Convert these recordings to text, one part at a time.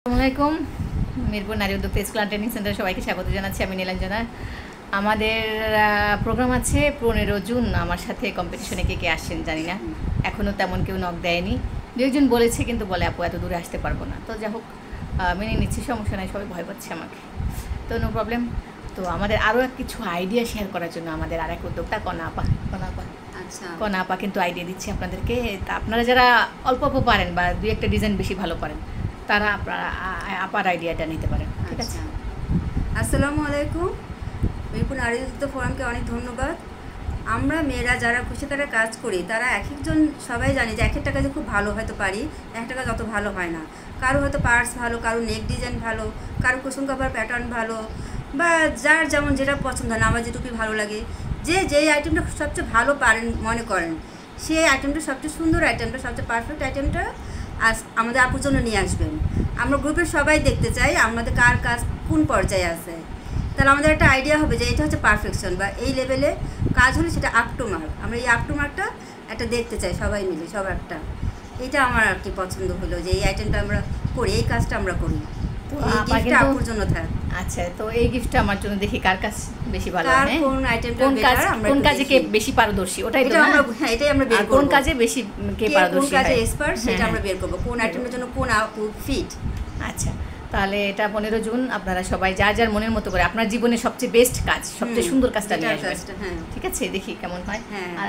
আসসালামাইকুম। মিরপুর নারী উদ্যোক্তা স্কুল অ্যান্ড ট্রেনিং সেন্টারে সবাইকে স্বাগত জানাচ্ছি। আমি নীলাঞ্জনা। আমাদের প্রোগ্রাম আছে 15 জুন। আমার সাথে কম্পিটিশনে কে আসছেন জানি না, এখনও তেমন কেউ নক দেয়নি। দু একজন বলেছে, কিন্তু বলে আপু এত দূরে আসতে পারবো না। তো যাই হোক, মেনে নিচ্ছি, সমস্যা নাই। সবাই ভয় পাচ্ছে আমাকে, তো নো প্রবলেম। তো আমাদের আরও কিছু আইডিয়া শেয়ার করার জন্য আমাদের আরেক উদ্যোক্তা কণা আপা কিন্তু আইডিয়া দিচ্ছে আপনাদেরকে। তা আপনারা যারা অল্প অল্প পারেন বা দুই একটা ডিজাইন বেশি ভালো পারেন, তারা আপনারা আপার আইডিয়াটা নিতে পারেন। ঠিক আছে। আসসালামু আলাইকুম। মিরপুর নারী উদ্যোক্তা ফোরামকে অনেক ধন্যবাদ। আমরা মেয়েরা যারা খুশিকারে কাজ করি, তারা এক একজন সবাই জানি যে এক একটা কাজে খুব ভালো হয়তো পারি, একটা কাজ অত ভালো হয় না। কারো হয়তো পার্স ভালো, কারো নেক ডিজাইন ভালো, কারো কুসুম কাপড় প্যাটার্ন ভালো, বা যার যেমন যেটা পছন্দ হয় না। আমার যেটুকুই ভালো লাগে, যে যেই আইটেমটা সবচেয়ে ভালো পারেন মনে করেন, সেই আইটেমটা সবচেয়ে সুন্দর আইটেমটা, সবচেয়ে পারফেক্ট আইটেমটা আমাদের আপুর জন্য নিয়ে আসবেন। আমরা গ্রুপের সবাই দেখতে চাই আমাদের কার কাজ কোন পর্যায়ে আছে। তাহলে আমাদের একটা আইডিয়া হবে যে এটা হচ্ছে পারফেকশন বা এই লেভেলে কাজ হলে সেটা আপ টু মার্ক। আমরা এই আপ টু মার্কটা একটা দেখতে চাই সবাই মিলে, সবার একটা। এটা আমার আর কি পছন্দ হলো যে এই আইটেমটা আমরা করি, এই কাজটা আমরা করি। তো এই গিফটটা আপুর জন্য থাক। আচ্ছা, তো এই গিফটটা আমার জন্য দেখি কার কাজ বেশি ভালো হয়, কোন আইটেমটা কোন কাজে কে বেশি পারদর্শী, ওটাই তো আমরা। হ্যাঁ, এটাই আমরা বের করব, কোন কাজে বেশি কে পারদর্শী, কোন কাজে এক্সপার্ট, সেটা আমরা বের করব, কোন আইটেমের জন্য কোন আপু ফিট। আচ্ছা, তাহলে এটা 15 জুন আপনারা সবাই যার যার মনের মতো করে আপনার জীবনের সবচেয়ে বেস্ট কাজ, সবচেয়ে সুন্দর কাজটা নিয়ে আসবেন। ঠিক আছে, দেখি কেমন হয়। আর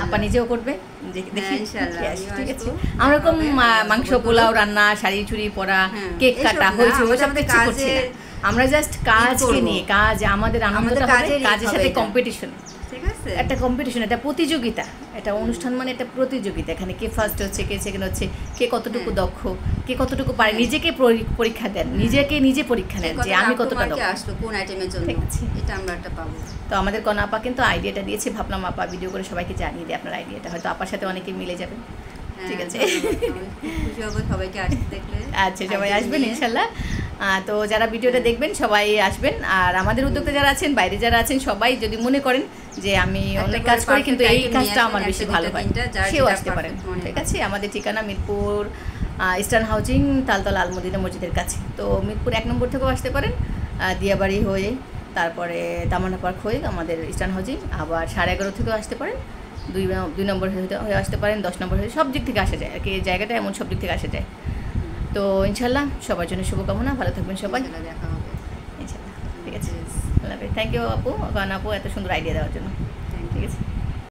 আপা নিজেও করবে, দেখি ইনশাআল্লাহ। ঠিক আছে, আমরা এরকম মাংস পোলাও রান্না, শাড়ি চুড়ি পরা, কেক কাটা হয়েছে, ওসব কিছু করছি না। আমরা জাস্ট কাজকে নিয়ে, কাজ আমাদের আনন্দটা হবে, কাজের সাথে কম্পিটিশন। একটা কম্পিটিশন, একটা প্রতিযোগিতা, এটা অনুষ্ঠান মানে একটা প্রতিযোগিতা। এখানে কে ফার্স্ট হচ্ছে, কে সেকেন্ড হচ্ছে, কে কতটুকু দক্ষ, কে কতটুকু পারে, নিজেকে পরীক্ষা দেন, নিজেকে নিজে পরীক্ষা নেন যে আমি কতটা দক্ষ আসলো কোন আইটেমের জন্য। ঠিক আছে, এটা আমরা একটা পাবো। তো আমাদের কণা আপা কিন্তু আইডিয়াটা দিয়েছে, ভাবলাম আপা ভিডিও করে সবাইকে জানিয়ে দিই আপনার আইডিয়াটা, হয়তো আপার সাথে অনেকে মিলে যাবে। ঠিক আছে, খুশি হব সবাইকে আসতে দেখলে। আচ্ছা, সবাই আসবেন ইনশাল্লাহ। তো যারা ভিডিওটা দেখবেন সবাই আসবেন। আর আমাদের উদ্যোক্তা যারা আছেন, বাইরে যারা আছেন, সবাই যদি মনে করেন যে আমি অনেক কাজ করি কিন্তু এই কাজটা আমার বেশি ভালো হয়, সেও আসতে পারেন। ঠিক আছে, আমাদের ঠিকানা মিরপুর ইস্টার্ন হাউজিং, তালতলা আলমদিনা মসজিদের কাছে। তো মিরপুর 1 নম্বর থেকেও আসতে পারেন, দিয়াবাড়ি হয়ে, তারপরে তামান্না পার্ক হয়ে আমাদের ইস্টার্ন হাউজিং। আবার 11:30 থেকেও আসতে পারেন, 2 নম্বর হয়ে আসতে পারেন, 10 নম্বর হয়ে, সব দিক থেকে আসা যায় আর কি। এই জায়গাটা এমন সব দিক থেকে আসা যায়। তো ইনশাল্লাহ সবার জন্য শুভকামনা, ভালো থাকবেন সবাই, দেখা হবে ইনশাল্লাহ। ঠিক আছে, থ্যাংক ইউ আপু, কারণ আপু এত সুন্দর আইডিয়া দেওয়ার জন্য। ঠিক আছে।